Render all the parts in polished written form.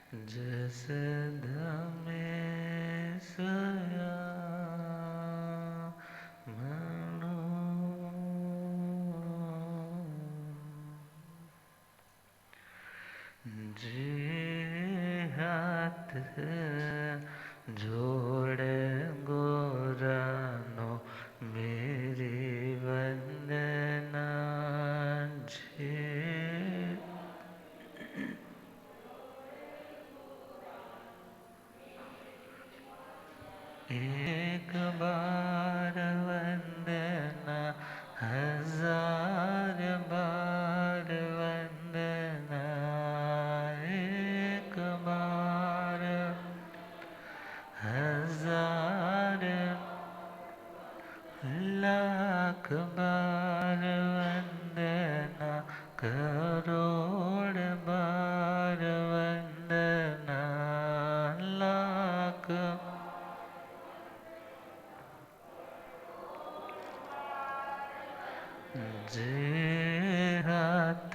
जस धमे सया मनो जे हाथ जोड़े गोरानो मेरी वंदना जे एक बार वंदना हजार बार वंदना एक बार हजार लाख बार वंदना करोड़ बार वंदना लाख जे हाथ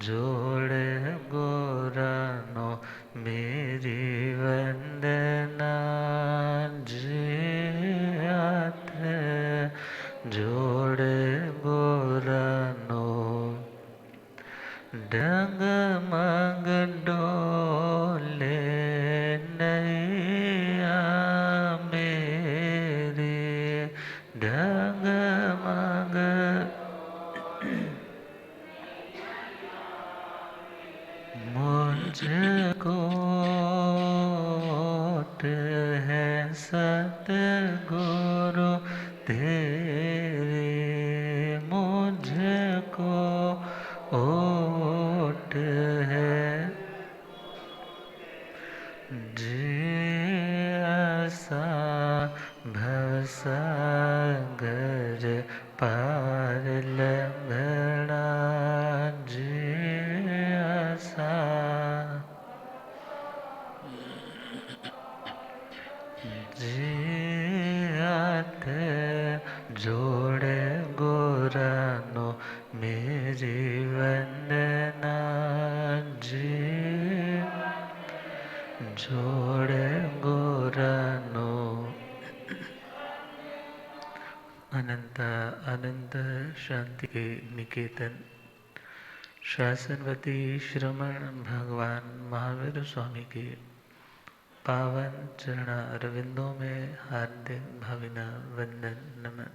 जोड़े गोरानो मेरी वंदना जे हाथ जोड़े गोरानो डगमग डोले नैया मेरे डगमग मुझको है सतगुरु तेरे मुझको ओट है जे आसा भवसागर पार लगना जे आसा जे हाथ जोड़े गोरानो मेरी वंदना जे जोड़े गोरानो अनंत अनंत शांति के निकेतन शासनवती श्रमण भगवान महावीर स्वामी के पावन चरण अरविंदों में हार्दिक भावना वंदन नमन।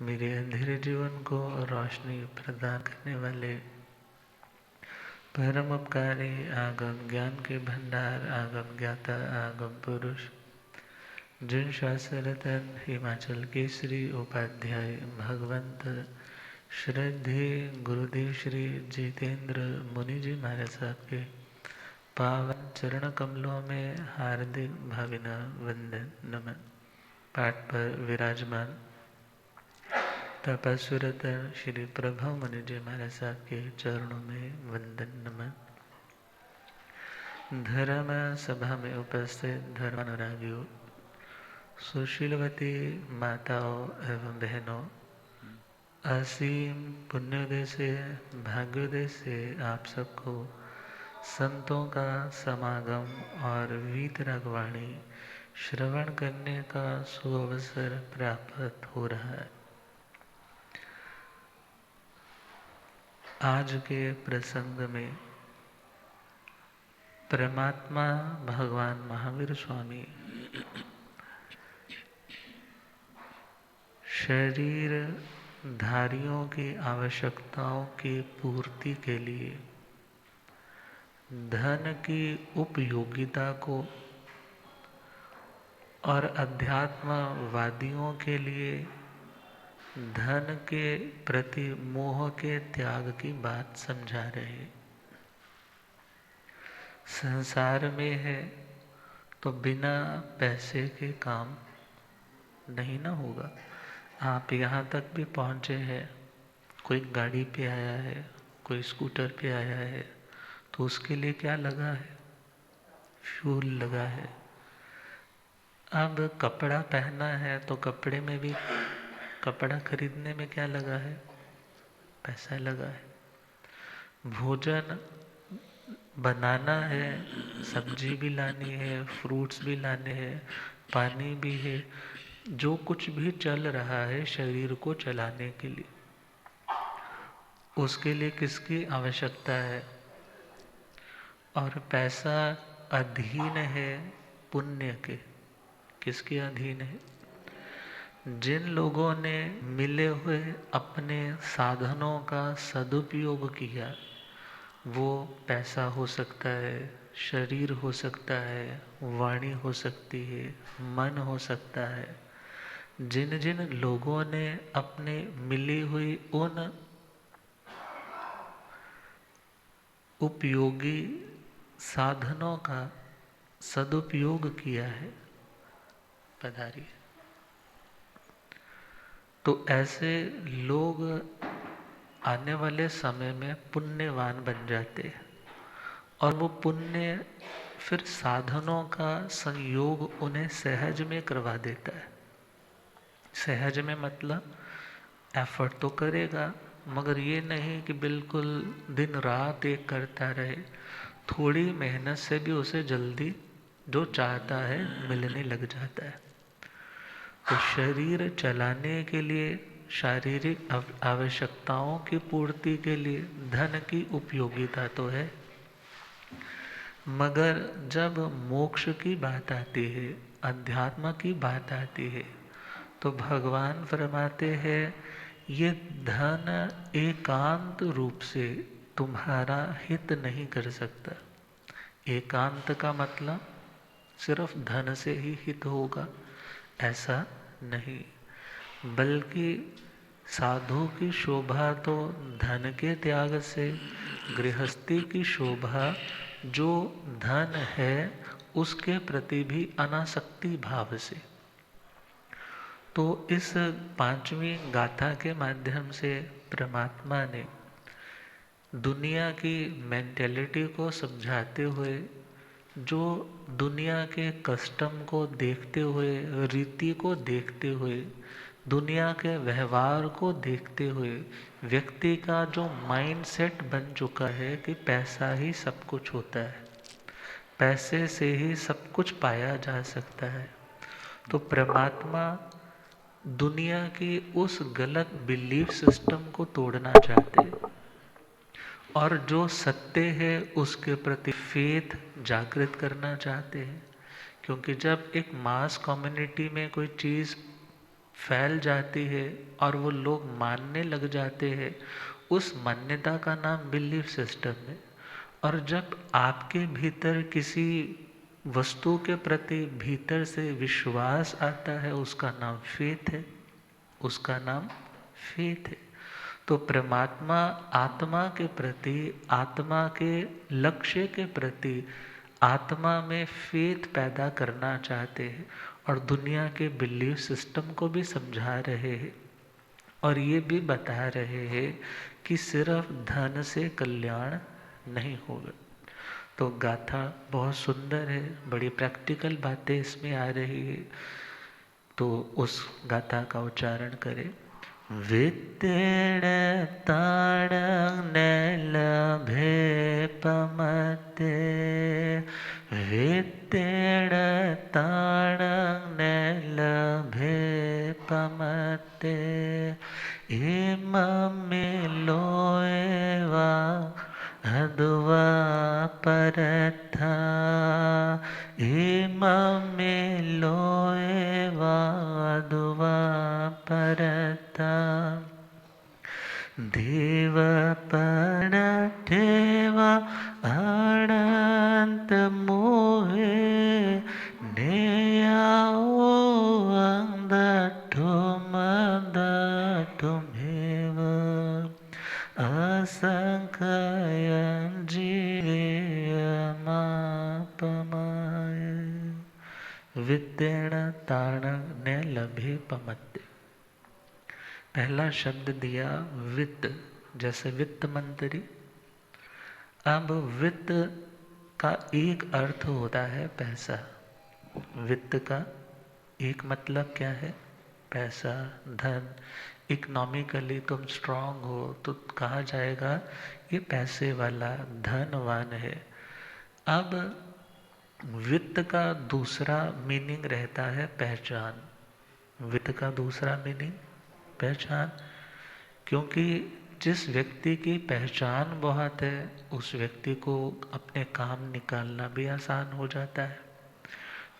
मेरे अंधेरे जीवन को रोशनी प्रदान करने वाले परम उपकारी आगम ज्ञान के भंडार आगम ज्ञाता आगम पुरुष जिन शास्त्ररतन हिमाचल केसरी उपाध्याय भगवंत श्रद्धे गुरुदेव श्री जितेंद्र मुनि जी महाराज साहब के पावन चरण कमलों में हार्दिक भावना वंदन नमन। पाठ पर विराजमान तपस्विरतन श्री प्रभु मुनि जी महाराज साहब के चरणों में वंदन नमन। धर्म सभा में उपस्थित धर्मानुरागियों, सुशीलवती माताओं एवं बहनों, असीम पुण्योदय से भाग्योदय से आप सबको संतों का समागम और वीतरागवाणी श्रवण करने का सुअवसर प्राप्त हो रहा है। आज के प्रसंग में परमात्मा भगवान महावीर स्वामी शरीर धारियों की आवश्यकताओं की पूर्ति के लिए धन की उपयोगिता को और अध्यात्मवादियों के लिए धन के प्रति मोह के त्याग की बात समझा रहे। संसार में है तो बिना पैसे के काम नहीं ना होगा। आप यहाँ तक भी पहुँचे हैं, कोई गाड़ी पे आया है, कोई स्कूटर पे आया है, तो उसके लिए क्या लगा है? फ्यूल लगा है। अब कपड़ा पहना है तो कपड़े में भी, कपड़ा खरीदने में क्या लगा है? पैसा लगा है। भोजन बनाना है, सब्जी भी लानी है, फ्रूट्स भी लाने हैं, पानी भी है, जो कुछ भी चल रहा है शरीर को चलाने के लिए, उसके लिए किसकी आवश्यकता है? और पैसा अधीन है पुण्य के। किसके अधीन है? जिन लोगों ने मिले हुए अपने साधनों का सदुपयोग किया, वो पैसा हो सकता है, शरीर हो सकता है, वाणी हो सकती है, मन हो सकता है। जिन जिन लोगों ने अपने मिली हुई उन उपयोगी साधनों का सदुपयोग किया है, पधारिए, तो ऐसे लोग आने वाले समय में पुण्यवान बन जाते हैं। और वो पुण्य फिर साधनों का संयोग उन्हें सहज में करवा देता है। सहज में मतलब एफर्ट तो करेगा, मगर ये नहीं कि बिल्कुल दिन रात एक करता रहे। थोड़ी मेहनत से भी उसे जल्दी जो चाहता है मिलने लग जाता है। तो शरीर चलाने के लिए, शारीरिक आवश्यकताओं की पूर्ति के लिए धन की उपयोगिता तो है, मगर जब मोक्ष की बात आती है, अध्यात्म की बात आती है, तो भगवान फरमाते हैं ये धन एकांत रूप से तुम्हारा हित नहीं कर सकता। एकांत का मतलब सिर्फ धन से ही हित होगा, ऐसा नहीं, बल्कि साधु की शोभा तो धन के त्याग से, गृहस्थी की शोभा जो धन है उसके प्रति भी अनासक्ति भाव से। तो इस पांचवी गाथा के माध्यम से परमात्मा ने दुनिया की मेंटेलिटी को समझाते हुए, जो दुनिया के कस्टम को देखते हुए, रीति को देखते हुए, दुनिया के व्यवहार को देखते हुए, व्यक्ति का जो माइंडसेट बन चुका है कि पैसा ही सब कुछ होता है, पैसे से ही सब कुछ पाया जा सकता है, तो परमात्मा दुनिया की उस गलत बिलीफ सिस्टम को तोड़ना चाहते हैं और जो सत्य है उसके प्रति फेथ जागृत करना चाहते हैं। क्योंकि जब एक मास कम्युनिटी में कोई चीज़ फैल जाती है और वो लोग मानने लग जाते हैं, उस मान्यता का नाम बिलीफ सिस्टम है। और जब आपके भीतर किसी वस्तु के प्रति भीतर से विश्वास आता है, उसका नाम फेथ है, उसका नाम फेथ है। तो परमात्मा आत्मा के प्रति, आत्मा के लक्ष्य के प्रति, आत्मा में फेथ पैदा करना चाहते हैं और दुनिया के बिलीफ सिस्टम को भी समझा रहे हैं और ये भी बता रहे हैं कि सिर्फ धन से कल्याण नहीं होगा। तो गाथा बहुत सुंदर है, बड़ी प्रैक्टिकल बातें इसमें आ रही है। तो उस गाथा का उच्चारण करें। वित्तेण ताणं न लभे पमते, वित्तेण ताणं न लभे पमते, इमं लोएवा अद्वा परथा, इमं लोएवा अद्वा परता, देव पणठेवा अनंत मोहे, नेयाओ अंधठुम दठुमेव, असंख्यं जीवमापमाय, वित्तेण ताणं न लभे पमते। पहला शब्द दिया वित्त, जैसे वित्त मंत्री। अब वित्त का एक अर्थ होता है पैसा। वित्त का एक मतलब क्या है? पैसा, धन। इकोनॉमिकली तुम स्ट्रांग हो तो कहा जाएगा ये पैसे वाला धनवान है। अब वित्त का दूसरा मीनिंग रहता है पहचान। वित्त का दूसरा मीनिंग पहचान, क्योंकि जिस व्यक्ति की पहचान बहुत है उस व्यक्ति को अपने काम निकालना भी आसान हो जाता है।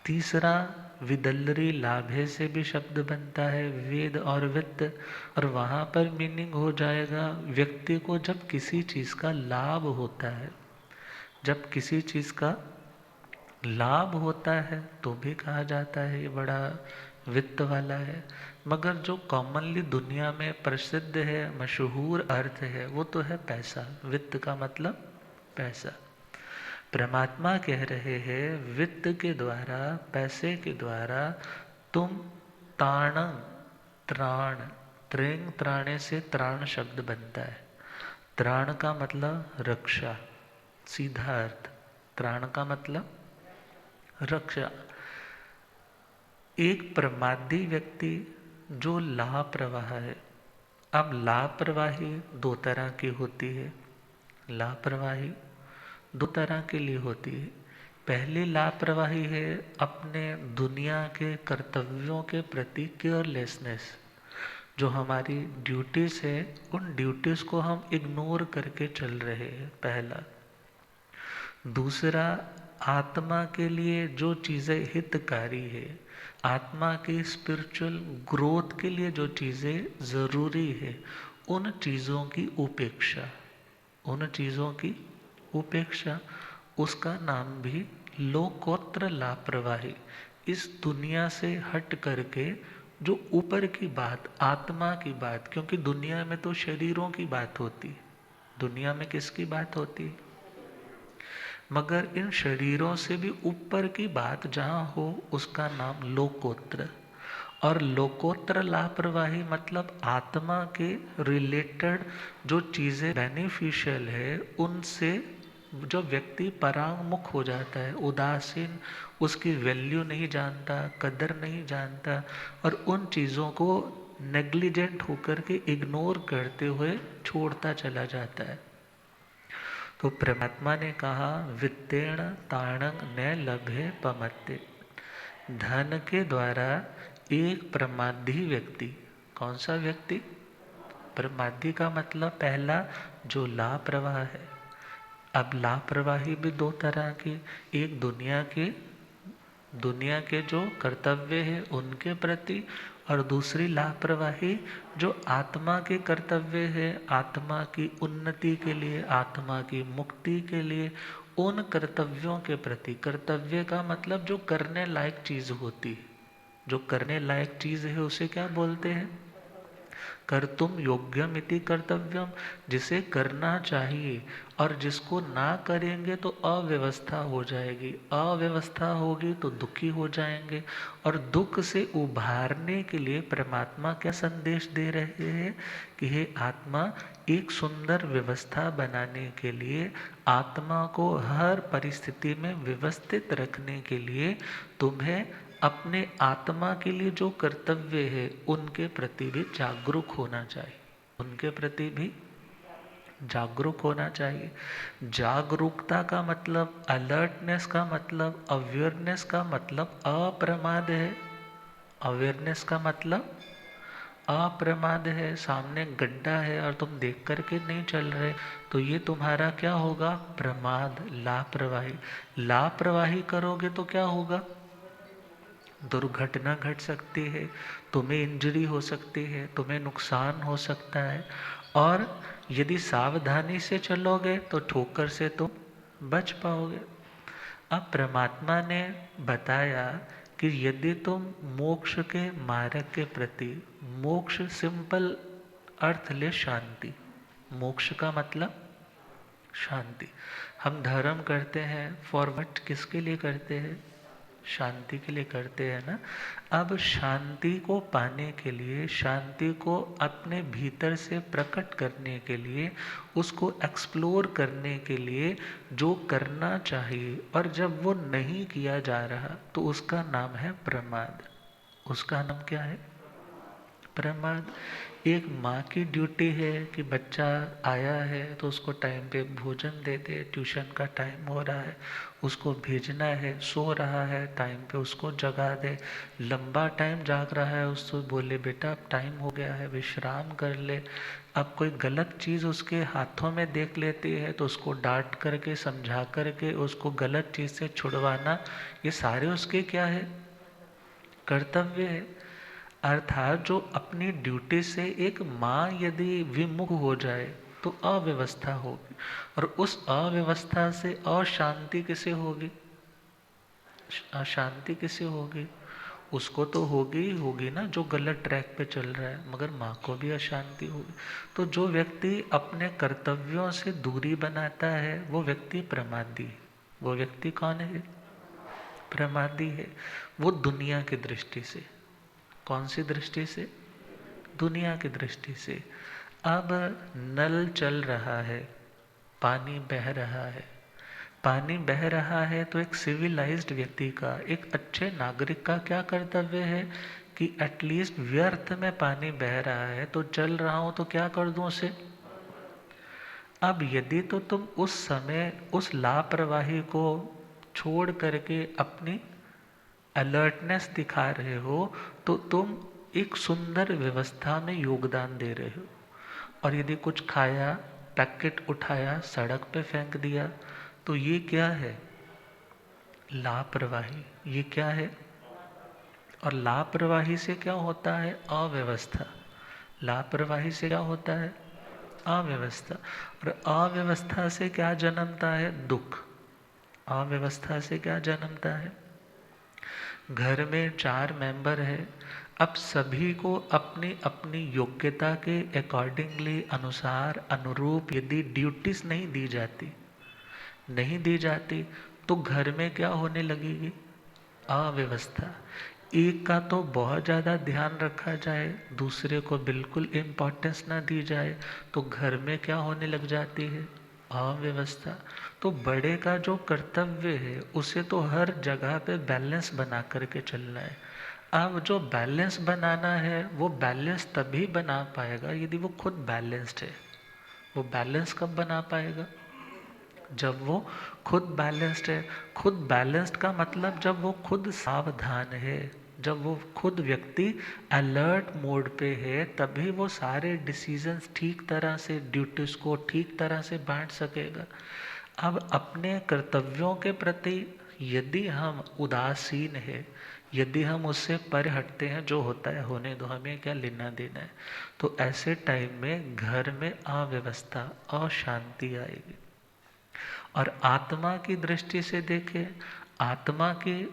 तीसरा, विदल्लरी लाभे से भी शब्द बनता है, वेद और वित्त, और वहाँ पर मीनिंग हो जाएगा व्यक्ति को जब किसी चीज़ का लाभ होता है। जब किसी चीज़ का लाभ होता है तो भी कहा जाता है ये बड़ा वित्त वाला है। मगर जो कॉमनली दुनिया में प्रसिद्ध है, मशहूर अर्थ है, वो तो है पैसा। वित्त का मतलब पैसा। परमात्मा कह रहे हैं वित्त के द्वारा, पैसे के द्वारा तुम ताणं, त्राण, त्रेंग त्राणे से त्राण शब्द बनता है। त्राण का मतलब रक्षा, सीधा अर्थ। त्राण का मतलब रक्षा। एक प्रमादी व्यक्ति जो लापरवाह है। अब लापरवाही दो तरह की होती है। लापरवाही दो तरह के लिए होती है। पहली लापरवाही है अपने दुनिया के कर्तव्यों के प्रति केयरलेसनेस। जो हमारी ड्यूटीज है उन ड्यूटीज को हम इग्नोर करके चल रहे हैं, पहला। दूसरा, आत्मा के लिए जो चीज़ें हितकारी है, आत्मा की स्पिरिचुअल ग्रोथ के लिए जो चीज़ें ज़रूरी है, उन चीज़ों की उपेक्षा। उन चीज़ों की उपेक्षा, उसका नाम भी लोकोत्तर लापरवाही। इस दुनिया से हट करके जो ऊपर की बात, आत्मा की बात, क्योंकि दुनिया में तो शरीरों की बात होती है। दुनिया में किसकी बात होती है? मगर इन शरीरों से भी ऊपर की बात जहाँ हो उसका नाम लोकोत्तर। और लोकोत्तर लापरवाही मतलब आत्मा के रिलेटेड जो चीज़ें बेनिफिशियल है उनसे जो व्यक्ति परांगमुख हो जाता है, उदासीन, उसकी वैल्यू नहीं जानता, कदर नहीं जानता, और उन चीज़ों को नेग्लिजेंट होकर के इग्नोर करते हुए छोड़ता चला जाता है। तो परमात्मा ने कहा वित्तेण ताणंग न लभे पमत्ते। धन के द्वारा एक प्रमादी व्यक्ति, कौन सा व्यक्ति? प्रमादी का मतलब पहला जो लापरवाह है। अब लापरवाही भी दो तरह की, एक दुनिया के जो कर्तव्य है उनके प्रति, और दूसरी लापरवाही जो आत्मा के कर्तव्य है, आत्मा की उन्नति के लिए, आत्मा की मुक्ति के लिए, उन कर्तव्यों के प्रति। कर्तव्य का मतलब जो करने लायक चीज होती है। जो करने लायक चीज है उसे क्या बोलते हैं? कर्तुम योग्यम इति कर्तव्यम, जिसे करना चाहिए, और जिसको ना करेंगे तो अव्यवस्था हो जाएगी, अव्यवस्था होगी तो दुखी हो जाएंगे। और दुख से उभारने के लिए परमात्मा क्या संदेश दे रहे हैं कि हे आत्मा, एक सुंदर व्यवस्था बनाने के लिए, आत्मा को हर परिस्थिति में व्यवस्थित रखने के लिए तुम्हें अपने आत्मा के लिए जो कर्तव्य है उनके प्रति भी जागरूक होना चाहिए। उनके प्रति भी जागरूक होना चाहिए। जागरूकता का मतलब, अलर्टनेस का मतलब, अवेयरनेस का मतलब अप्रमाद है। अवेयरनेस का मतलब अप्रमाद है। सामने गड्ढा है और तुम देख करके नहीं चल रहे, तो ये तुम्हारा क्या होगा? प्रमाद, लापरवाही। लापरवाही करोगे तो क्या होगा? दुर्घटना घट सकती है, तुम्हें इंजरी हो सकती है, तुम्हें नुकसान हो सकता है। और यदि सावधानी से चलोगे तो ठोकर से तुम बच पाओगे। अब परमात्मा ने बताया कि यदि तुम मोक्ष के मार्ग के प्रति, मोक्ष सिंपल अर्थ ले शांति। मोक्ष का मतलब शांति। हम धर्म करते हैं फॉर व्हाट? किसके लिए करते हैं? शांति के लिए करते हैं ना। अब शांति को पाने के लिए, शांति को अपने भीतर से प्रकट करने के लिए, उसको एक्सप्लोर करने के लिए जो करना चाहिए, और जब वो नहीं किया जा रहा तो उसका नाम है प्रमाद। उसका नाम क्या है? प्रमाद। एक माँ की ड्यूटी है कि बच्चा आया है तो उसको टाइम पे भोजन दे दे, ट्यूशन का टाइम हो रहा है उसको भेजना है, सो रहा है टाइम पे उसको जगा दे, लंबा टाइम जाग रहा है उसको बोले बेटा अब टाइम हो गया है विश्राम कर ले। अब कोई गलत चीज़ उसके हाथों में देख लेती है तो उसको डांट करके समझा करके उसको गलत चीज़ से छुड़वाना, ये सारे उसके क्या है, कर्तव्य है। अर्थात जो अपनी ड्यूटी से एक माँ यदि विमुख हो जाए तो अव्यवस्था होगी, और उस अव्यवस्था से अशांति किसे होगी, अशांति किसे होगी, उसको तो होगी ही होगी ना जो गलत ट्रैक पे चल रहा है, मगर माँ को भी अशांति होगी। तो जो व्यक्ति अपने कर्तव्यों से दूरी बनाता है वो व्यक्ति प्रमादी है। वो व्यक्ति कौन है, प्रमादी है। वो दुनिया की दृष्टि से, कौन सी दृष्टि से, दुनिया की दृष्टि से। अब नल चल रहा है, पानी बह रहा है, पानी बह रहा है तो एक सिविलाइज्ड व्यक्ति का, एक अच्छे नागरिक का क्या कर्तव्य है कि एटलीस्ट व्यर्थ में पानी बह रहा है तो चल रहा हूं तो क्या कर दूं उसे। अब यदि तो तुम उस समय उस लापरवाही को छोड़ करके अपनी अलर्टनेस दिखा रहे हो तो तुम एक सुंदर व्यवस्था में योगदान दे रहे हो। और यदि कुछ खाया, पैकेट उठाया, सड़क पे फेंक दिया तो ये क्या है, लापरवाही। ये क्या है, और लापरवाही से क्या होता है, अव्यवस्था। लापरवाही से क्या होता है, अव्यवस्था। और अव्यवस्था से क्या जन्मता है, दुख। अव्यवस्था से क्या जन्मता है, घर में 4 मेंबर है, अब सभी को अपनी अपनी योग्यता के अकॉर्डिंगली, अनुसार, अनुरूप यदि ड्यूटीज नहीं दी जाती, नहीं दी जाती तो घर में क्या होने लगेगी, अव्यवस्था। एक का तो बहुत ज़्यादा ध्यान रखा जाए, दूसरे को बिल्कुल इम्पोर्टेंस ना दी जाए तो घर में क्या होने लग जाती है, अव्यवस्था। तो बड़े का जो कर्तव्य है उसे तो हर जगह पे बैलेंस बना करके चलना है। अब जो बैलेंस बनाना है वो बैलेंस तभी बना पाएगा यदि वो खुद बैलेंस्ड है। वो बैलेंस कब बना पाएगा, जब वो खुद बैलेंस्ड है। खुद बैलेंस्ड का मतलब जब वो खुद सावधान है, जब वो खुद व्यक्ति अलर्ट मोड पे है, तभी वो सारे डिसीजंस ठीक तरह से, ड्यूटीज को ठीक तरह से बांट सकेगा। अब अपने कर्तव्यों के प्रति यदि हम उदासीन है, यदि हम उससे पर हटते हैं, जो होता है होने दो, हमें क्या लेना देना है, तो ऐसे टाइम में घर में अव्यवस्था, अशांति आएगी। और आत्मा की दृष्टि से देखें, आत्मा की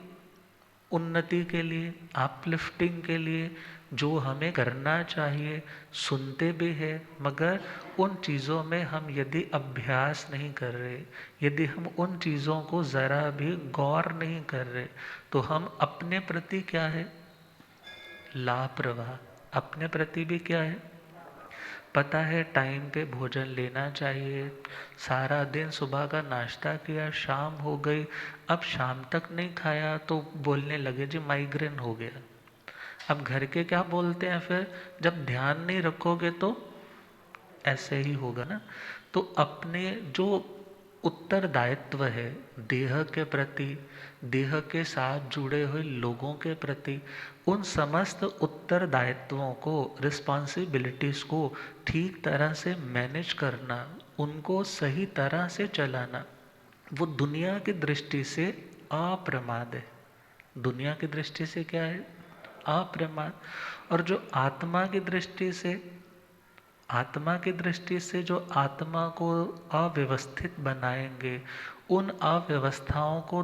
उन्नति के लिए, अपलिफ्टिंग के लिए जो हमें करना चाहिए, सुनते भी हैं, मगर उन चीज़ों में हम यदि अभ्यास नहीं कर रहे, यदि हम उन चीज़ों को ज़रा भी गौर नहीं कर रहे, तो हम अपने प्रति क्या है, लापरवाह। अपने प्रति भी क्या है, पता है टाइम पे भोजन लेना चाहिए, सारा दिन सुबह का नाश्ता किया, शाम हो गई, अब शाम तक नहीं खाया तो बोलने लगे जी माइग्रेन हो गया। अब घर के क्या बोलते हैं फिर, जब ध्यान नहीं रखोगे तो ऐसे ही होगा ना। तो अपने जो उत्तरदायित्व है देह के प्रति, देह के साथ जुड़े हुए लोगों के प्रति, उन समस्त उत्तरदायित्वों को, रिस्पॉन्सिबिलिटीज को ठीक तरह से मैनेज करना, उनको सही तरह से चलाना, वो दुनिया की दृष्टि से अप्रमाद है। दुनिया की दृष्टि से क्या है, अप्रमाद। और जो आत्मा की दृष्टि से, आत्मा की दृष्टि से जो आत्मा को अव्यवस्थित बनाएंगे, उन अव्यवस्थाओं को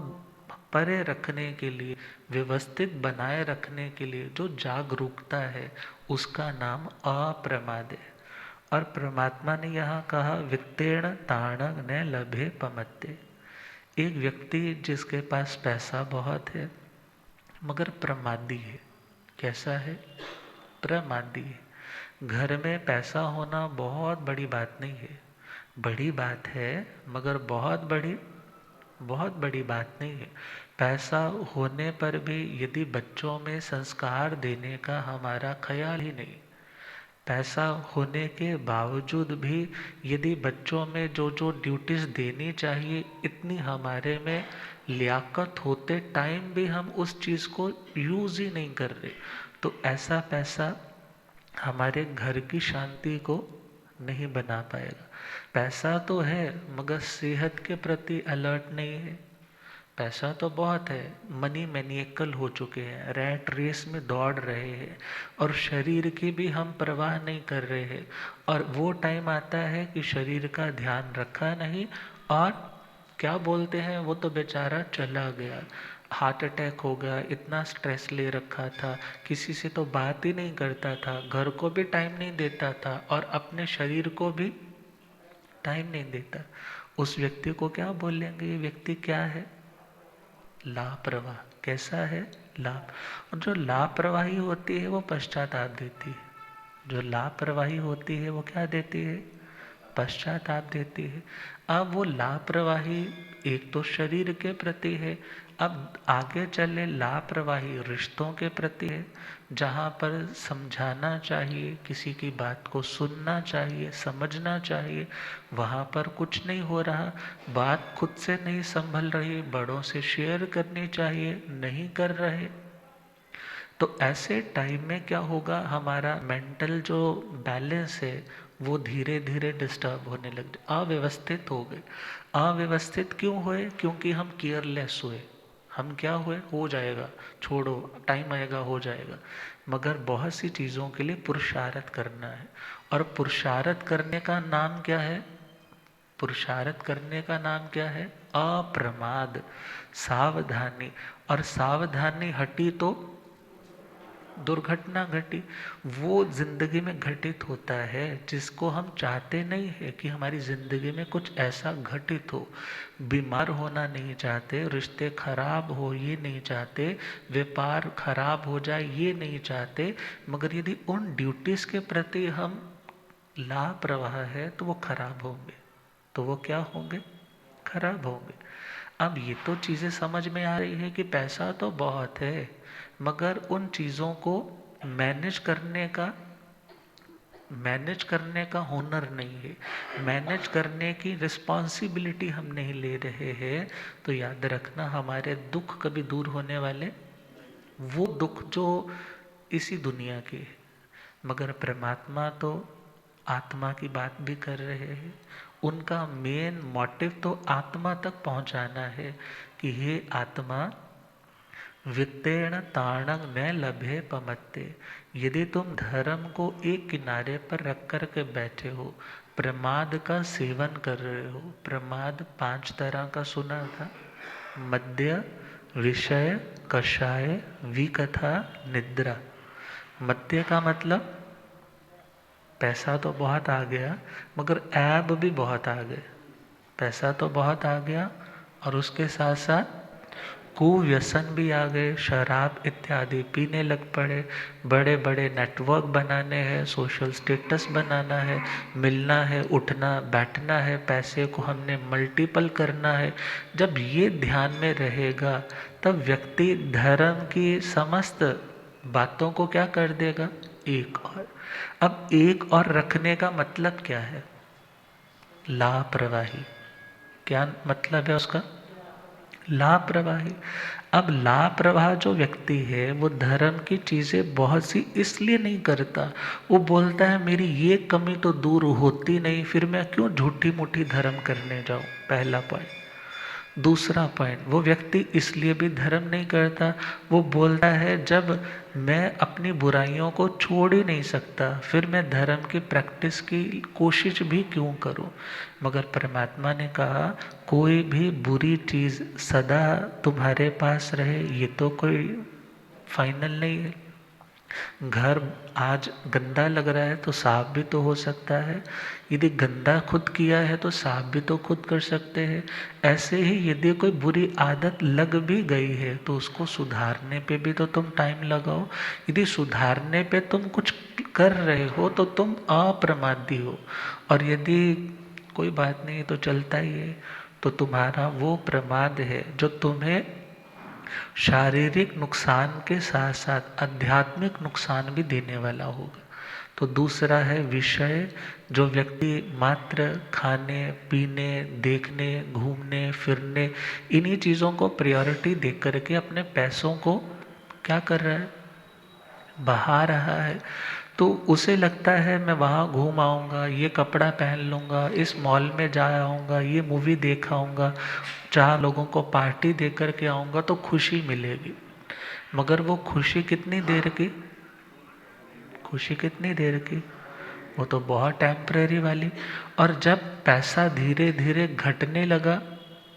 परे रखने के लिए, व्यवस्थित बनाए रखने के लिए जो जागरूकता है, उसका नाम अप्रमाद है। और परमात्मा ने यहाँ कहा वित्तेण ताड़क न लभे पमत्ते। एक व्यक्ति जिसके पास पैसा बहुत है मगर प्रमादी है, कैसा है, प्रमादी है। घर में पैसा होना बहुत बड़ी बात नहीं है, बड़ी बात है मगर बहुत बड़ी बात नहीं है। पैसा होने पर भी यदि बच्चों में संस्कार देने का हमारा ख्याल ही नहीं, पैसा होने के बावजूद भी यदि बच्चों में जो जो ड्यूटीज देनी चाहिए इतनी हमारे में लियाकत होते टाइम भी हम उस चीज़ को यूज़ ही नहीं कर रहे, तो ऐसा पैसा हमारे घर की शांति को नहीं बना पाएगा। पैसा तो है मगर सेहत के प्रति अलर्ट नहीं है। पैसा तो बहुत है, मनी मैनिएकल हो चुके हैं, रैट रेस में दौड़ रहे हैं और शरीर की भी हम परवाह नहीं कर रहे हैं। और वो टाइम आता है कि शरीर का ध्यान रखा नहीं और क्या बोलते हैं, वो तो बेचारा चला गया, हार्ट अटैक हो गया, इतना स्ट्रेस ले रखा था, किसी से तो बात ही नहीं करता था, घर को भी टाइम नहीं देता था और अपने शरीर को भी टाइम नहीं देता। उस व्यक्ति को क्या बोलेंगे, ये व्यक्ति क्या है, लापरवाह। कैसा है, लाभ। और जो लापरवाही होती है वो पश्चाताप देती है। जो लापरवाही होती है वो क्या देती है, पश्चाताप देती है। अब वो लापरवाही एक तो शरीर के प्रति है, अब आगे चले लापरवाही रिश्तों के प्रति है, जहाँ पर समझाना चाहिए, किसी की बात को सुनना चाहिए, समझना चाहिए, वहाँ पर कुछ नहीं हो रहा, बात खुद से नहीं संभल रही, बड़ों से शेयर करनी चाहिए, नहीं कर रहे। तो ऐसे टाइम में क्या होगा, हमारा मेंटल जो बैलेंस है वो धीरे धीरे डिस्टर्ब होने लग जाए, अव्यवस्थित हो गए। अव्यवस्थित क्यों हुए, क्योंकि हम केयरलेस हुए। हम क्या हुए, हो जाएगा, छोड़ो, टाइम आएगा हो जाएगा। मगर बहुत सी चीज़ों के लिए पुरुषार्थ करना है, और पुरुषार्थ करने का नाम क्या है, पुरुषार्थ करने का नाम क्या है, अप्रमाद, सावधानी। और सावधानी हटी तो दुर्घटना घटी। वो जिंदगी में घटित होता है जिसको हम चाहते नहीं है कि हमारी जिंदगी में कुछ ऐसा घटित हो। बीमार होना नहीं चाहते, रिश्ते खराब हो ये नहीं चाहते, व्यापार खराब हो जाए ये नहीं चाहते, मगर यदि उन ड्यूटीज के प्रति हम लापरवाह है तो वो खराब होंगे। तो वो क्या होंगे, खराब होंगे। अब ये तो चीज़ें समझ में आ रही है कि पैसा तो बहुत है, मगर उन चीज़ों को मैनेज करने का हुनर नहीं है, मैनेज करने की रिस्पॉन्सिबिलिटी हम नहीं ले रहे हैं, तो याद रखना हमारे दुख कभी दूर होने वाले, वो दुख जो इसी दुनिया के है। मगर परमात्मा तो आत्मा की बात भी कर रहे हैं, उनका मेन मोटिव तो आत्मा तक पहुंचाना है कि हे आत्मा, वित्तेण ताणं न लभे पमत्ते। यदि तुम धर्म को एक किनारे पर रख कर के बैठे हो, प्रमाद का सेवन कर रहे हो, प्रमाद 5 तरह का सुना था, मद्य, विषय, कषाय, विकथा, निद्रा। मद्य का मतलब पैसा तो बहुत आ गया मगर ऐब भी बहुत आ गए। पैसा तो बहुत आ गया और उसके साथ साथ कुव्यसन भी आ गए, शराब इत्यादि पीने लग पड़े, बड़े बड़े नेटवर्क बनाने हैं, सोशल स्टेटस बनाना है, मिलना है, उठना बैठना है, पैसे को हमने मल्टीपल करना है। जब ये ध्यान में रहेगा तब व्यक्ति धर्म की समस्त बातों को क्या कर देगा, एक और। अब एक और रखने का मतलब क्या है, लापरवाही। क्या मतलब है उसका, लापरवाही। अब लापरवाह जो व्यक्ति है वो धर्म की चीज़ें बहुत सी इसलिए नहीं करता, वो बोलता है मेरी ये कमी तो दूर होती नहीं, फिर मैं क्यों झूठी मूठी धर्म करने जाऊं, पहला पॉइंट। दूसरा पॉइंट, वो व्यक्ति इसलिए भी धर्म नहीं करता, वो बोलता है जब मैं अपनी बुराइयों को छोड़ ही नहीं सकता फिर मैं धर्म की प्रैक्टिस की कोशिश भी क्यों करूं। मगर परमात्मा ने कहा कोई भी बुरी चीज़ सदा तुम्हारे पास रहे ये तो कोई फाइनल नहीं है। घर आज गंदा लग रहा है तो साफ भी तो हो सकता है, यदि गंदा खुद किया है तो साफ भी तो खुद कर सकते हैं। ऐसे ही यदि कोई बुरी आदत लग भी गई है तो उसको सुधारने पे भी तो तुम टाइम लगाओ। यदि सुधारने पे तुम कुछ कर रहे हो तो तुम अप्रमादी हो, और यदि कोई बात नहीं तो चलता ही है, तो तुम्हारा वो प्रमाद है जो तुम्हें शारीरिक नुकसान के साथ साथ आध्यात्मिक नुकसान भी देने वाला होगा। तो दूसरा है विषय, जो व्यक्ति मात्र खाने पीने देखने घूमने फिरने इन्हीं चीज़ों को प्रायोरिटी देख करके अपने पैसों को क्या कर रहा है, बहा रहा है। तो उसे लगता है मैं वहाँ घूम आऊँगा, ये कपड़ा पहन लूँगा, इस मॉल में जा आऊँगा, ये मूवी देख आऊँगा, 4 लोगों को पार्टी दे करके आऊँगा तो खुशी मिलेगी। मगर वो खुशी कितनी देर की, खुशी कितनी देर की, वो तो बहुत टेम्परेरी वाली। और जब पैसा धीरे धीरे घटने लगा,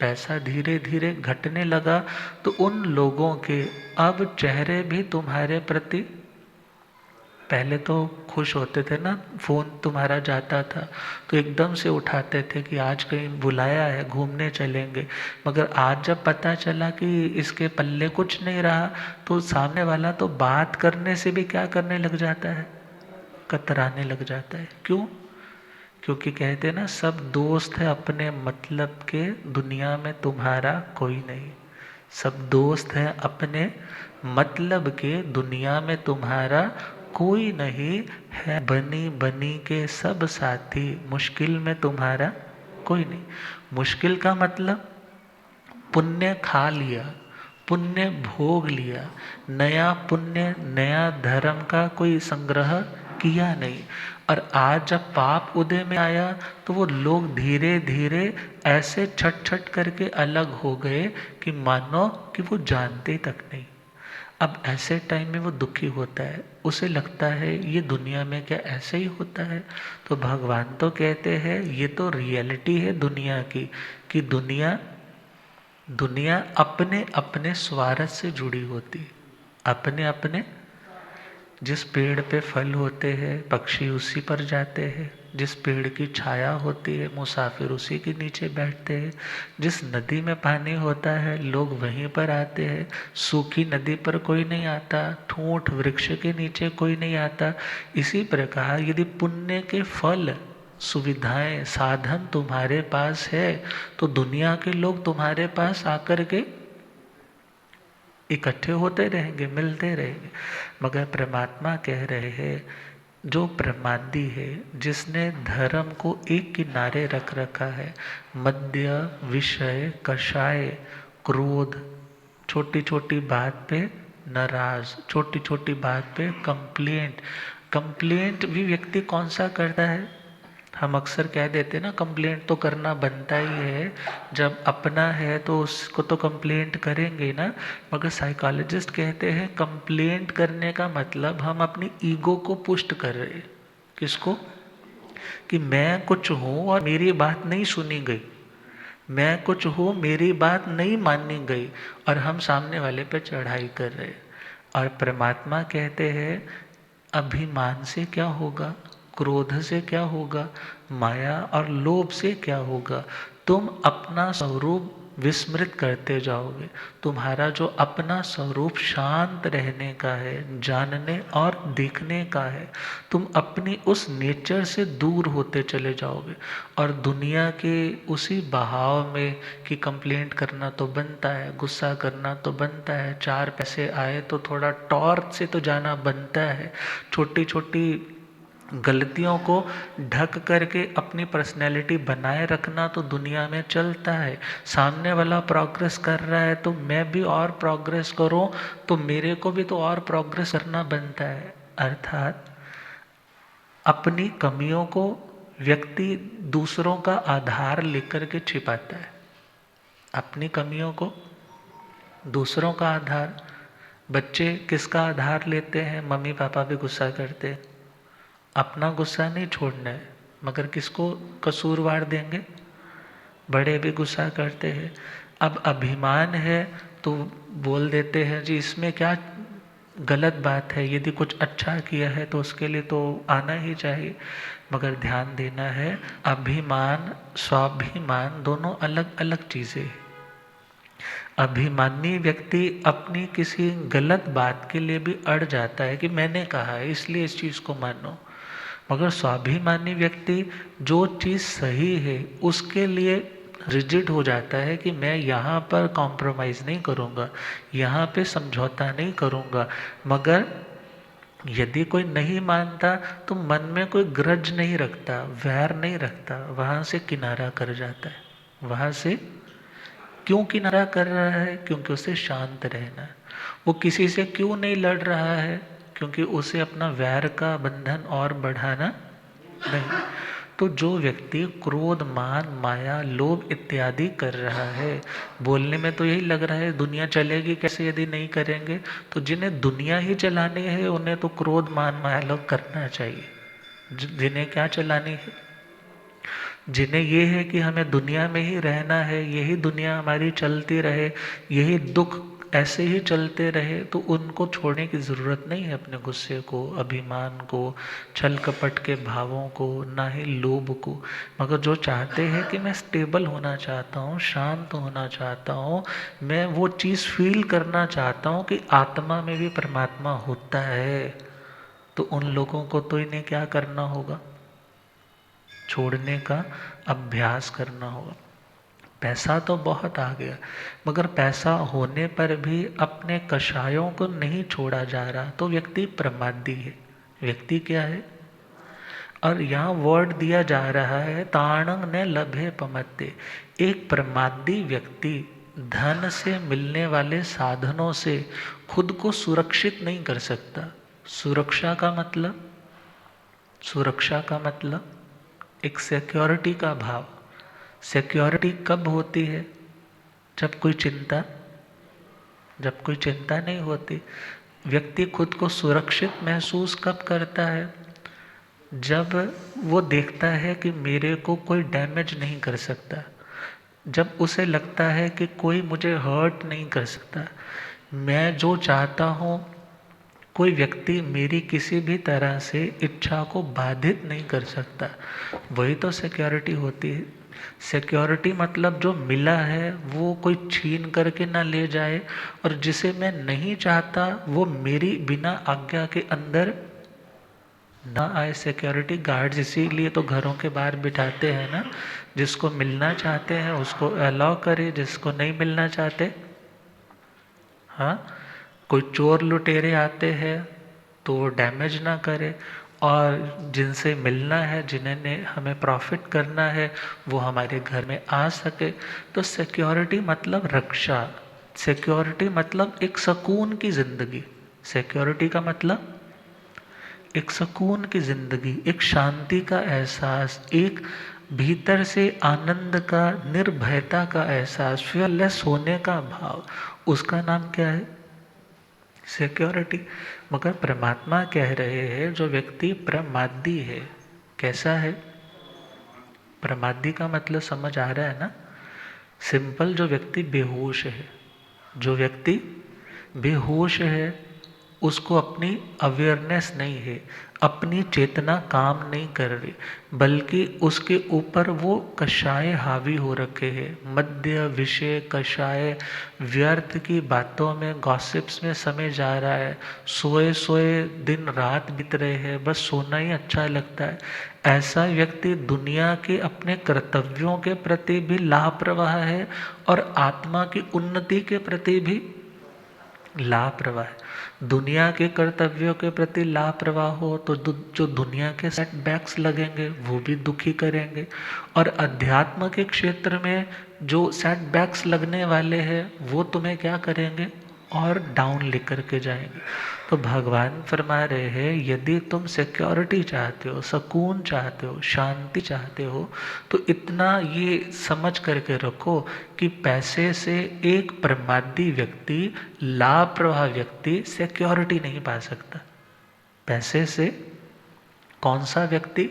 पैसा धीरे धीरे घटने लगा, तो उन लोगों के अब चेहरे भी तुम्हारे प्रति, पहले तो खुश होते थे ना, फोन तुम्हारा जाता था तो एकदम से उठाते थे कि आज कहीं बुलाया है घूमने चलेंगे। मगर आज जब पता चला कि इसके पल्ले कुछ नहीं रहा, तो सामने वाला तो बात करने से भी क्या करने लग जाता है, कतराने लग जाता है। क्यों? क्योंकि कहते हैं ना, सब दोस्त है अपने मतलब के, दुनिया में तुम्हारा कोई नहीं। सब दोस्त है अपने मतलब के, दुनिया में तुम्हारा कोई नहीं है। बनी बनी के सब साथी, मुश्किल में तुम्हारा कोई नहीं। मुश्किल का मतलब पुण्य खा लिया, पुण्य भोग लिया, नया पुण्य नया धर्म का कोई संग्रह किया नहीं। और आज जब पाप उदय में आया तो वो लोग धीरे धीरे ऐसे छट छट करके अलग हो गए कि मानो कि वो जानते तक नहीं। अब ऐसे टाइम में वो दुखी होता है, उसे लगता है ये दुनिया में क्या ऐसे ही होता है। तो भगवान तो कहते हैं ये तो रियलिटी है दुनिया की, कि दुनिया दुनिया अपने अपने स्वार्थ से जुड़ी होती, अपने अपने, जिस पेड़ पे फल होते हैं पक्षी उसी पर जाते हैं, जिस पेड़ की छाया होती है मुसाफिर उसी के नीचे बैठते हैं, जिस नदी में पानी होता है लोग वहीं पर आते हैं। सूखी नदी पर कोई नहीं आता, ठूंठ वृक्ष के नीचे कोई नहीं आता। इसी प्रकार यदि पुण्य के फल सुविधाएं साधन तुम्हारे पास है तो दुनिया के लोग तुम्हारे पास आकर के इकट्ठे होते रहेंगे, मिलते रहेंगे। मगर परमात्मा कह रहे हैं, जो प्रमादी है, जिसने धर्म को एक किनारे रख रखा है, मद्य विषय कषाय क्रोध, छोटी छोटी बात पे नाराज, छोटी छोटी बात पे कंप्लेंट। कंप्लेंट भी व्यक्ति कौन सा करता है? हम अक्सर कह देते हैं ना, कंप्लेंट तो करना बनता ही है, जब अपना है तो उसको तो कंप्लेंट करेंगे ना। मगर साइकोलॉजिस्ट कहते हैं कंप्लेंट करने का मतलब हम अपनी ईगो को पुष्ट कर रहे हैं। किसको? कि मैं कुछ हूँ और मेरी बात नहीं सुनी गई, मैं कुछ हूँ मेरी बात नहीं मानी गई, और हम सामने वाले पे चढ़ाई कर रहे हैं। और परमात्मा कहते हैं अभिमान से क्या होगा, क्रोध से क्या होगा, माया और लोभ से क्या होगा। तुम अपना स्वरूप विस्मृत करते जाओगे। तुम्हारा जो अपना स्वरूप शांत रहने का है, जानने और देखने का है, तुम अपनी उस नेचर से दूर होते चले जाओगे। और दुनिया के उसी बहाव में कि कंप्लेंट करना तो बनता है, गुस्सा करना तो बनता है, 4 पैसे आए तो थोड़ा टॉर्च से तो जाना बनता है, छोटी छोटी गलतियों को ढक करके अपनी पर्सनैलिटी बनाए रखना तो दुनिया में चलता है। सामने वाला प्रोग्रेस कर रहा है तो मैं भी और प्रोग्रेस करूं, तो मेरे को भी तो और प्रोग्रेस करना बनता है। अर्थात अपनी कमियों को व्यक्ति दूसरों का आधार लेकर के छिपाता है। अपनी कमियों को दूसरों का आधार, बच्चे किसका आधार लेते हैं? मम्मी पापा भी गुस्सा करते हैं, अपना गुस्सा नहीं छोड़ना है, मगर किसको कसूरवार देंगे? बड़े भी गुस्सा करते हैं। अब अभिमान है तो बोल देते हैं जी इसमें क्या गलत बात है, यदि कुछ अच्छा किया है तो उसके लिए तो आना ही चाहिए। मगर ध्यान देना है, अभिमान स्वाभिमान दोनों अलग अलग चीज़ें हैं। अभिमानी व्यक्ति अपनी किसी गलत बात के लिए भी अड़ जाता है कि मैंने कहा है इसलिए इस चीज़ को मानो। मगर स्वाभिमानी व्यक्ति जो चीज़ सही है उसके लिए रिजिड हो जाता है कि मैं यहाँ पर कॉम्प्रोमाइज़ नहीं करूँगा, यहाँ पे समझौता नहीं करूँगा। मगर यदि कोई नहीं मानता तो मन में कोई ग्रज नहीं रखता, वैर नहीं रखता, वहां से किनारा कर जाता है। वहां से क्यों किनारा कर रहा है? क्योंकि उसे शांत रहना है। वो किसी से क्यों नहीं लड़ रहा है? क्योंकि उसे अपना वैर का बंधन और बढ़ाना नहीं। तो जो व्यक्ति क्रोध, मान, माया, लोभ इत्यादि कर रहा है, बोलने में तो यही लग रहा है दुनिया चलेगी कैसे यदि नहीं करेंगे, तो जिन्हें दुनिया ही चलानी है उन्हें तो क्रोध, मान, माया, लोभ करना चाहिए। जिन्हें क्या चलानी है? जिन्हें ये है कि हमें दुनिया में ही रहना है, यही दुनिया हमारी चलती रहे, यही दुख ऐसे ही चलते रहे, तो उनको छोड़ने की ज़रूरत नहीं है अपने गुस्से को, अभिमान को, छल कपट के भावों को, ना ही लोभ को। मगर जो चाहते हैं कि मैं स्टेबल होना चाहता हूँ, शांत होना चाहता हूँ, मैं वो चीज़ फील करना चाहता हूँ कि आत्मा में भी परमात्मा होता है, तो उन लोगों को तो इन्हें क्या करना होगा? छोड़ने का अभ्यास करना होगा। पैसा तो बहुत आ गया, मगर पैसा होने पर भी अपने कषायों को नहीं छोड़ा जा रहा, तो व्यक्ति प्रमादी है। व्यक्ति क्या है? और यहाँ वर्ड दिया जा रहा है ताणंग ने लभे पमत्ते। एक प्रमादी व्यक्ति धन से मिलने वाले साधनों से खुद को सुरक्षित नहीं कर सकता। सुरक्षा का मतलब, सुरक्षा का मतलब एक सिक्योरिटी का भाव। सिक्योरिटी कब होती है? जब कोई चिंता, जब कोई चिंता नहीं होती। व्यक्ति खुद को सुरक्षित महसूस कब करता है? जब वो देखता है कि मेरे को कोई डैमेज नहीं कर सकता, जब उसे लगता है कि कोई मुझे हर्ट नहीं कर सकता, मैं जो चाहता हूँ कोई व्यक्ति मेरी किसी भी तरह से इच्छा को बाधित नहीं कर सकता, वही तो सिक्योरिटी होती है। सिक्योरिटी मतलब जो मिला है वो कोई छीन करके ना ले जाए, और जिसे मैं नहीं चाहता वो मेरी बिना आज्ञा के अंदर ना आए। सिक्योरिटी गार्ड्स इसीलिए तो घरों के बाहर बिठाते हैं ना, जिसको मिलना चाहते हैं उसको अलाउ करे, जिसको नहीं मिलना चाहते, हाँ, कोई चोर लुटेरे आते हैं तो वो डैमेज ना करे, और जिनसे मिलना है, जिन्हें हमें प्रॉफिट करना है, वो हमारे घर में आ सके। तो सिक्योरिटी मतलब रक्षा, सिक्योरिटी मतलब एक सुकून की जिंदगी। सिक्योरिटी का मतलब एक सुकून की जिंदगी, एक शांति का एहसास, एक भीतर से आनंद का, निर्भयता का एहसास, फियरलेस होने का भाव, उसका नाम क्या है? सिक्योरिटी। मगर परमात्मा कह रहे हैं जो व्यक्ति प्रमादी है, कैसा है? प्रमादी का मतलब समझ आ रहा है ना? सिंपल, जो व्यक्ति बेहोश है, जो व्यक्ति बेहोश है, उसको अपनी अवेयरनेस नहीं है, अपनी चेतना काम नहीं कर रही, बल्कि उसके ऊपर वो कषाय हावी हो रखे हैं। मद्य, विषय, कषाय, व्यर्थ की बातों में, गॉसिप्स में समय जा रहा है। सोए सोए दिन रात बीत रहे हैं, बस सोना ही अच्छा लगता है। ऐसा व्यक्ति दुनिया के अपने कर्तव्यों के प्रति भी लापरवाह है, और आत्मा की उन्नति के प्रति भी लापरवाह है। दुनिया के कर्तव्यों के प्रति लापरवाह हो तो जो दुनिया के सेटबैक्स लगेंगे वो भी दुखी करेंगे, और अध्यात्म के क्षेत्र में जो सेटबैक्स लगने वाले हैं वो तुम्हें क्या करेंगे? और डाउन लेकर के जाएंगे। तो भगवान फरमा रहे हैं यदि तुम सिक्योरिटी चाहते हो, सुकून चाहते हो, शांति चाहते हो, तो इतना ये समझ करके रखो कि पैसे से एक प्रमादी व्यक्ति, लापरवाह व्यक्ति सिक्योरिटी नहीं पा सकता। पैसे से कौन सा व्यक्ति?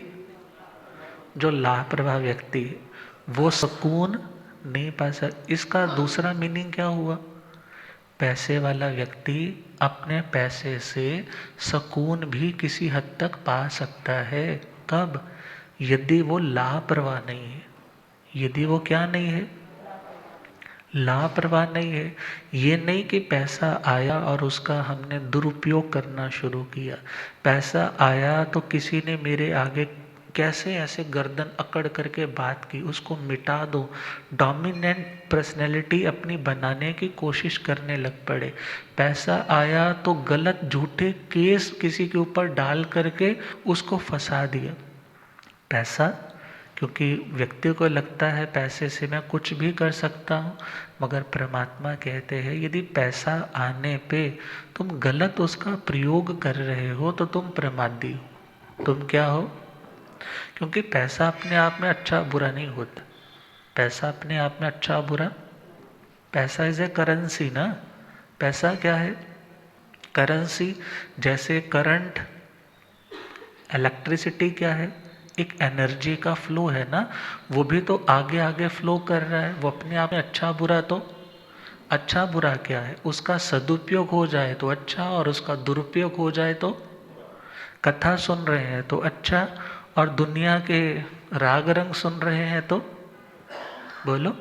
जो लापरवाह व्यक्ति है वो सुकून नहीं पा सकता। इसका दूसरा मीनिंग क्या हुआ? पैसे वाला व्यक्ति अपने पैसे से सुकून भी किसी हद तक पा सकता है। कब? यदि वो लापरवाह नहीं है। यदि वो क्या नहीं है? लापरवाह नहीं है। ये नहीं कि पैसा आया और उसका हमने दुरुपयोग करना शुरू किया। पैसा आया तो किसी ने मेरे आगे कैसे ऐसे गर्दन अकड़ करके बात की, उसको मिटा दो, डोमिनेंट पर्सनैलिटी अपनी बनाने की कोशिश करने लग पड़े। पैसा आया तो गलत झूठे केस किसी के ऊपर डाल करके उसको फंसा दिया। पैसा, क्योंकि व्यक्ति को लगता है पैसे से मैं कुछ भी कर सकता हूँ, मगर परमात्मा कहते हैं यदि पैसा आने पे तुम गलत उसका प्रयोग कर रहे हो तो तुम प्रमादी हो। तुम क्या हो? क्योंकि पैसा अपने आप में अच्छा बुरा नहीं होता। पैसा अपने आप में अच्छा बुरा, पैसा इज ए करेंसी ना। पैसा क्या है? करेंसी। जैसे करंट, इलेक्ट्रिसिटी क्या है? एक एनर्जी का फ्लो है ना, वो भी तो आगे आगे फ्लो कर रहा है। वो अपने आप में अच्छा बुरा, तो अच्छा बुरा क्या है? उसका सदुपयोग हो जाए तो अच्छा, और उसका दुरुपयोग हो जाए तो, कथा सुन रहे हैं तो अच्छा, और दुनिया के राग रंग सुन रहे हैं तो, बोलो।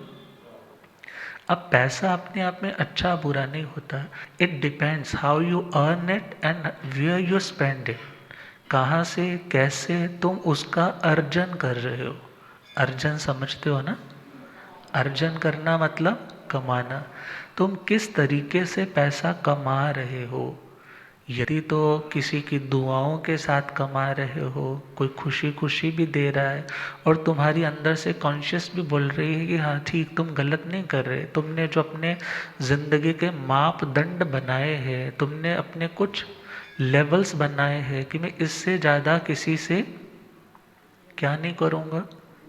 अब पैसा अपने आप में अच्छा बुरा नहीं होता। It depends how you earn it and where you spend it. कहाँ से कैसे तुम उसका अर्जन कर रहे हो। अर्जन समझते हो ना? अर्जन करना मतलब कमाना। तुम किस तरीके से पैसा कमा रहे हो। यदि तो किसी की दुआओं के साथ कमा रहे हो, कोई खुशी खुशी भी दे रहा है, और तुम्हारी अंदर से कॉन्शियस भी बोल रही है कि हाँ ठीक, तुम गलत नहीं कर रहे। तुमने जो अपने ज़िंदगी के मापदंड बनाए हैं, तुमने अपने कुछ लेवल्स बनाए हैं कि मैं इससे ज़्यादा किसी से क्या नहीं करूँगा,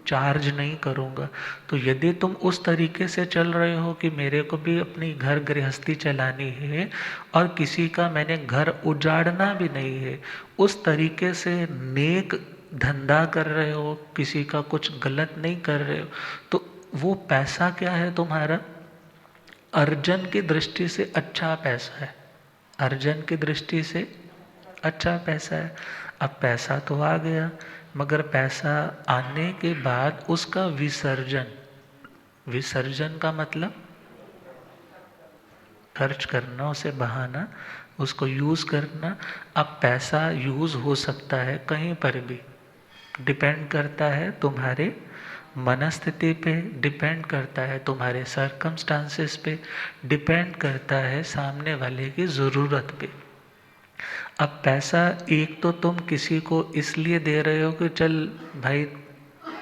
चार्ज नहीं करूँगा। तो यदि तुम उस तरीके से चल रहे हो कि मेरे को भी अपनी घर गृहस्थी चलानी है और किसी का मैंने घर उजाड़ना भी नहीं है, उस तरीके से नेक धंधा कर रहे हो, किसी का कुछ गलत नहीं कर रहे हो, तो वो पैसा क्या है तुम्हारा? अर्जन की दृष्टि से अच्छा पैसा है। अर्जन की दृष्टि से अच्छा पैसा है। अब पैसा तो आ गया, मगर पैसा आने के बाद उसका विसर्जन, विसर्जन का मतलब खर्च करना, उसे बहाना, उसको यूज़ करना। अब पैसा यूज़ हो सकता है कहीं पर भी, डिपेंड करता है तुम्हारे मनस्थिति पे, डिपेंड करता है तुम्हारे सर्कमस्टांसेस पे, डिपेंड करता है सामने वाले की ज़रूरत पे। अब पैसा एक तो तुम किसी को इसलिए दे रहे हो कि चल भाई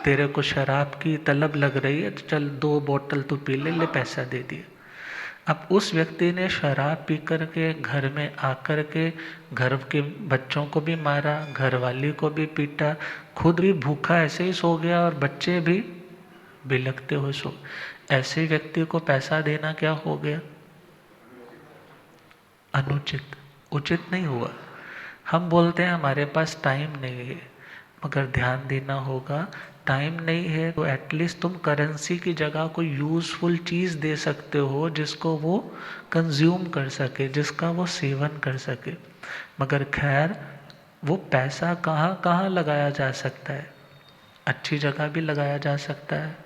तेरे को शराब की तलब लग रही है तो चल 2 बोतल तू पी ले, ले पैसा दे दिया। अब उस व्यक्ति ने शराब पी कर के घर में आकर के घर के बच्चों को भी मारा, घरवाली को भी पीटा, खुद भी भूखा ऐसे ही सो गया और बच्चे भी बिलखते हुए सो। ऐसे व्यक्ति को पैसा देना क्या हो गया? अनुचित, उचित नहीं हुआ। हम बोलते हैं हमारे पास टाइम नहीं है, मगर ध्यान देना होगा, टाइम नहीं है तो एटलीस्ट तुम करेंसी की जगह कोई यूज़फुल चीज़ दे सकते हो जिसको वो कंज्यूम कर सके, जिसका वो सेवन कर सके। मगर खैर, वो पैसा कहाँ कहाँ लगाया जा सकता है? अच्छी जगह भी लगाया जा सकता है,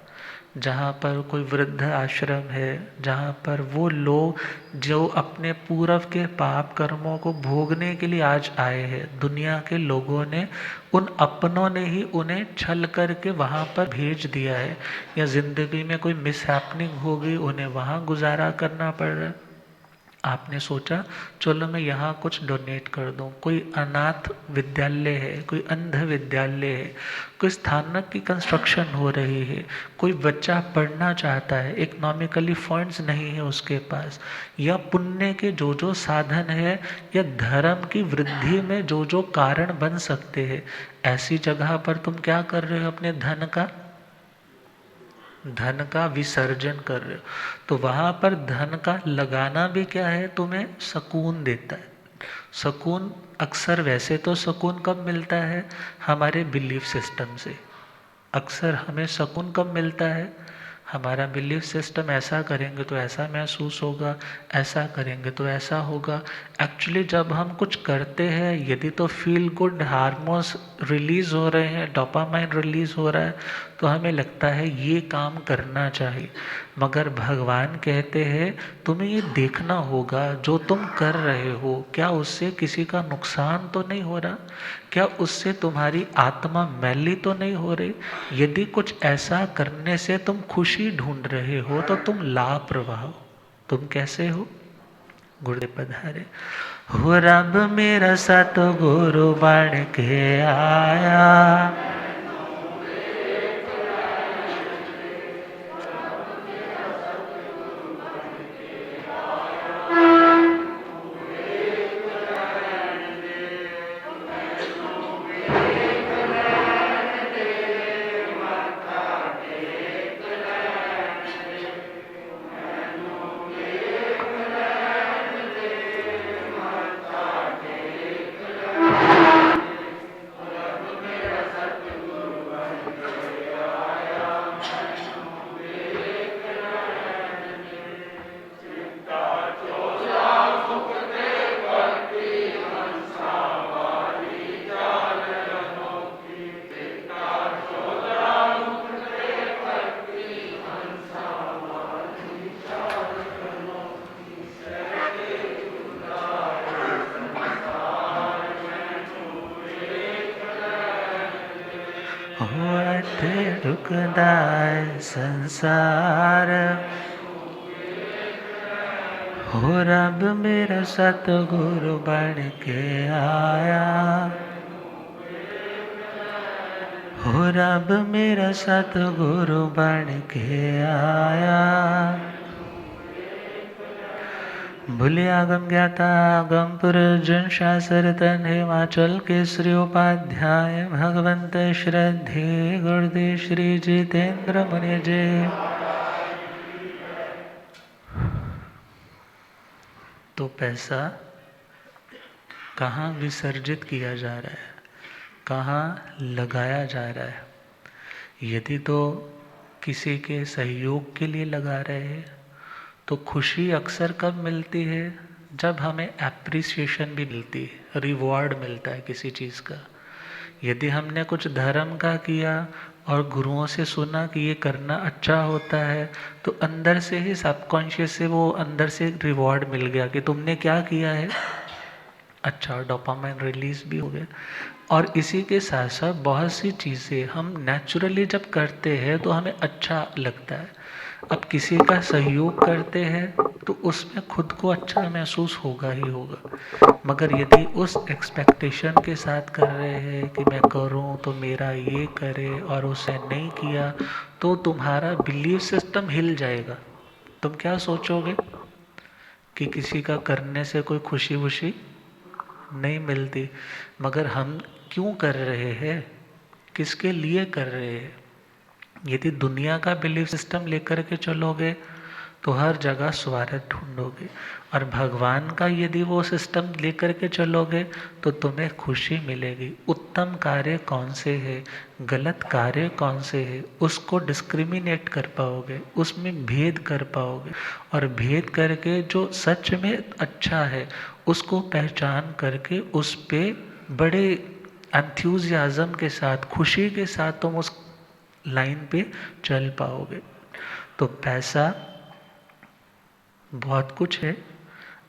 जहाँ पर कोई वृद्ध आश्रम है, जहाँ पर वो लोग जो अपने पूर्व के पाप कर्मों को भोगने के लिए आज आए हैं, दुनिया के लोगों ने, उन अपनों ने ही उन्हें छल करके वहाँ पर भेज दिया है, या ज़िंदगी में कोई मिसहैपनिंग होगी, उन्हें वहाँ गुजारा करना पड़ रहा है। आपने सोचा चलो मैं यहाँ कुछ डोनेट कर दूँ। कोई अनाथ विद्यालय है, कोई अंध विद्यालय है, कोई स्थानक की कंस्ट्रक्शन हो रही है, कोई बच्चा पढ़ना चाहता है, इकोनॉमिकली फंड्स नहीं है उसके पास, या पुण्य के जो जो साधन है, या धर्म की वृद्धि में जो जो कारण बन सकते हैं, ऐसी जगह पर तुम क्या कर रहे हो? अपने धन का विसर्जन कर रहे हो। तो वहाँ पर धन का लगाना भी क्या है? तुम्हें सुकून देता है। सुकून अक्सर, वैसे तो सुकून कब मिलता है? हमारे बिलीफ सिस्टम से। अक्सर हमें सुकून कब मिलता है? हमारा बिलीफ सिस्टम, ऐसा करेंगे तो ऐसा महसूस होगा, ऐसा करेंगे तो ऐसा होगा। एक्चुअली जब हम कुछ करते हैं, यदि तो फील गुड हार्मोन्स रिलीज हो रहे हैं, डोपामाइन रिलीज हो रहा है, तो हमें लगता है ये काम करना चाहिए। मगर भगवान कहते हैं तुम्हें ये देखना होगा जो तुम कर रहे हो क्या उससे किसी का नुकसान तो नहीं हो रहा, क्या उससे तुम्हारी आत्मा मैली तो नहीं हो रही। यदि कुछ ऐसा करने से तुम खुशी ढूंढ रहे हो तो तुम लापरवाह हो। तुम कैसे हो? गुरुदेव पधारे। हो रब मेरा सतगुरु बन के आया, होते दुखदाय संसार। हो रब मेरा सतगुरु बन के आया, हो रब मेरा सतगुरु बन के आया। भूलिया गम ज्ञाता गम पुरजन शास्त्र तन हिमाचल केसरी उपाध्याय भगवंत श्रद्धे गुरुदेव श्री जितेंद्र मुनि जी। तो पैसा कहाँ विसर्जित किया जा रहा है, कहाँ लगाया जा रहा है? यदि तो किसी के सहयोग के लिए लगा रहे हैं तो खुशी अक्सर कब मिलती है? जब हमें एप्रिसिएशन भी मिलती है, रिवॉर्ड मिलता है किसी चीज़ का। यदि हमने कुछ धर्म का किया और गुरुओं से सुना कि ये करना अच्छा होता है तो अंदर से ही सबकॉन्शियस से वो अंदर से रिवॉर्ड मिल गया कि तुमने क्या किया है अच्छा, डोपामाइन रिलीज भी हो गया। और इसी के साथ साथ बहुत सी चीज़ें हम नेचुरली जब करते हैं तो हमें अच्छा लगता है। अब किसी का सहयोग करते हैं तो उसमें खुद को अच्छा महसूस होगा ही होगा, मगर यदि उस एक्सपेक्टेशन के साथ कर रहे हैं कि मैं करूं तो मेरा ये करे और उसे नहीं किया तो तुम्हारा बिलीफ सिस्टम हिल जाएगा। तुम क्या सोचोगे कि किसी का करने से कोई खुशी वुशी नहीं मिलती, मगर हम क्यों कर रहे हैं, किसके लिए कर रहे हैं? यदि दुनिया का बिलीफ सिस्टम लेकर के चलोगे तो हर जगह स्वार्थ ढूंढोगे, और भगवान का यदि वो सिस्टम लेकर के चलोगे तो तुम्हें खुशी मिलेगी। उत्तम कार्य कौन से है, गलत कार्य कौन से है, उसको डिस्क्रिमिनेट कर पाओगे, उसमें भेद कर पाओगे, और भेद करके जो सच में अच्छा है उसको पहचान करके उस पे बड़े एंथुजियाज्म के साथ, खुशी के साथ तुम उस लाइन पे चल पाओगे। तो पैसा बहुत कुछ है।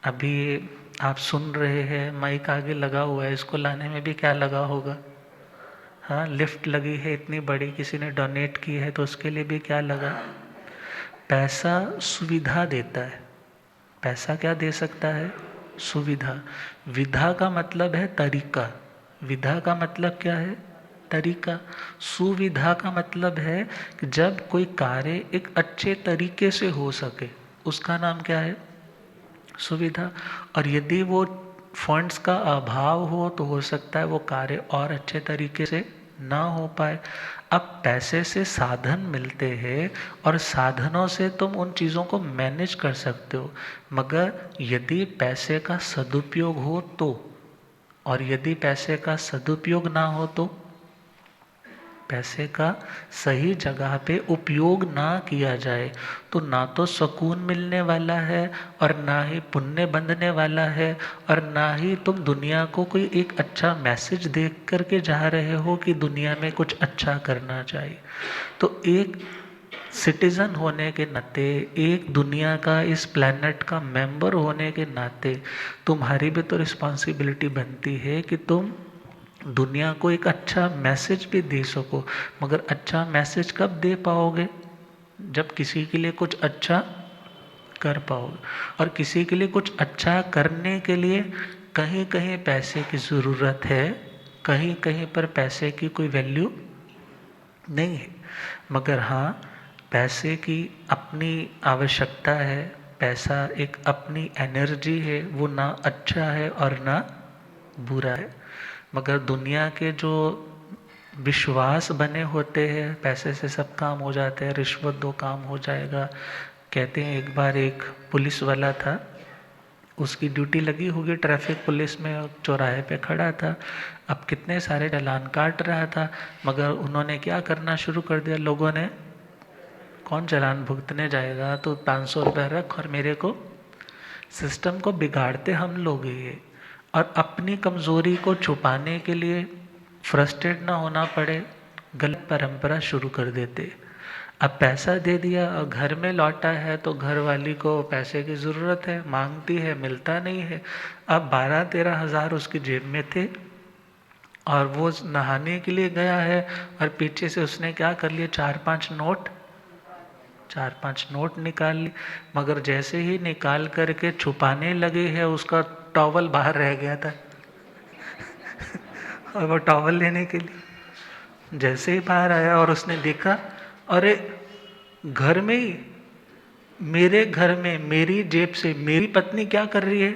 अभी आप सुन रहे हैं, माइक आगे लगा हुआ है, इसको लाने में भी क्या लगा होगा? हाँ, लिफ्ट लगी है इतनी बड़ी, किसी ने डोनेट की है तो उसके लिए भी क्या लगा? पैसा सुविधा देता है। पैसा क्या दे सकता है? सुविधा। विधा का मतलब है तरीका। विधा का मतलब क्या है? तरीका। सुविधा का मतलब है कि जब कोई कार्य एक अच्छे तरीके से हो सके उसका नाम क्या है? सुविधा। और यदि वो फंड्स का अभाव हो तो हो सकता है वो कार्य और अच्छे तरीके से ना हो पाए। अब पैसे से साधन मिलते हैं और साधनों से तुम उन चीज़ों को मैनेज कर सकते हो, मगर यदि पैसे का सदुपयोग हो तो, और यदि पैसे का सदुपयोग ना हो तो, पैसे का सही जगह पे उपयोग ना किया जाए तो ना तो सुकून मिलने वाला है और ना ही पुण्य बंधने वाला है, और ना ही तुम दुनिया को कोई एक अच्छा मैसेज देख करके जा रहे हो कि दुनिया में कुछ अच्छा करना चाहिए। तो एक सिटीजन होने के नाते, एक दुनिया का, इस प्लेनेट का मेंबर होने के नाते तुम्हारी भी तो रिस्पॉन्सिबिलिटी बनती है कि तुम दुनिया को एक अच्छा मैसेज भी दे सको। मगर अच्छा मैसेज कब दे पाओगे? जब किसी के लिए कुछ अच्छा कर पाओगे। और किसी के लिए कुछ अच्छा करने के लिए कहीं कहीं पैसे की ज़रूरत है, कहीं कहीं पर पैसे की कोई वैल्यू नहीं है। मगर हाँ, पैसे की अपनी आवश्यकता है। पैसा एक अपनी एनर्जी है, वो ना अच्छा है और ना बुरा है। मगर दुनिया के जो विश्वास बने होते हैं, पैसे से सब काम हो जाते हैं, रिश्वत दो काम हो जाएगा। कहते हैं एक बार एक पुलिस वाला था, उसकी ड्यूटी लगी होगी ट्रैफिक पुलिस में, चौराहे पे खड़ा था। अब कितने सारे चालान काट रहा था, मगर उन्होंने क्या करना शुरू कर दिया लोगों ने, कौन चालान भुगतने जाएगा, तो 500 रुपये रख और मेरे को। सिस्टम को बिगाड़ते हम लोग ही। और अपनी कमज़ोरी को छुपाने के लिए, फ्रस्ट्रेट ना होना पड़े, गलत परंपरा शुरू कर देते। अब पैसा दे दिया और घर में लौटा है तो घर वाली को पैसे की ज़रूरत है, मांगती है, मिलता नहीं है। अब 12-13 हज़ार उसकी जेब में थे और वो नहाने के लिए गया है और पीछे से उसने क्या कर लिया, 4-5 नोट निकाल ली। मगर जैसे ही निकाल करके छुपाने लगे हैं, उसका टॉवल बाहर रह गया था और वो टॉवल लेने के लिए जैसे ही बाहर आया और उसने देखा, अरे घर में ही, मेरे घर में मेरी जेब से मेरी पत्नी क्या कर रही है,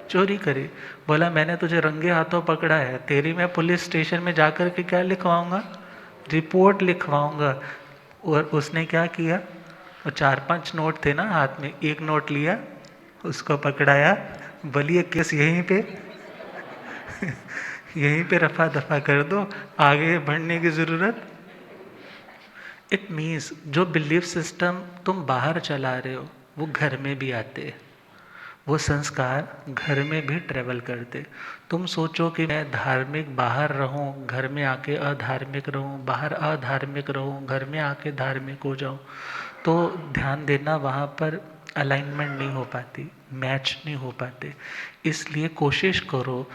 चोरी करी। बोला मैंने तुझे रंगे हाथों पकड़ा है, तेरी मैं पुलिस स्टेशन में जाकर के क्या लिखवाऊंगा, रिपोर्ट लिखवाऊंगा। और उसने क्या किया, वो 4-5 नोट थे ना हाथ में, एक नोट लिया, उसको पकड़ाया, बोलिए केस यहीं पे यहीं पे रफा दफा कर दो, आगे बढ़ने की जरूरत। इट मीन्स जो बिलीफ सिस्टम तुम बाहर चला रहे हो वो घर में भी आते हैं, वो संस्कार घर में भी ट्रेवल करते। तुम सोचो कि मैं धार्मिक बाहर रहूं, घर में आके अधार्मिक रहूं, बाहर अधार्मिक रहूं, घर में आके धार्मिक हो जाऊं, तो ध्यान देना वहाँ पर अलाइनमेंट नहीं हो पाती, मैच नहीं हो पाते। इसलिए कोशिश करो,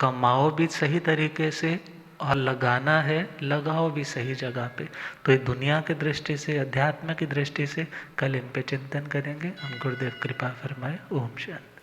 कमाओ भी सही तरीके से और लगाना है, लगाओ भी सही जगह पे। तो ये दुनिया की दृष्टि से, अध्यात्म की दृष्टि से कल इन पे चिंतन करेंगे। हम गुरुदेव कृपा फरमाए। ओम शांति।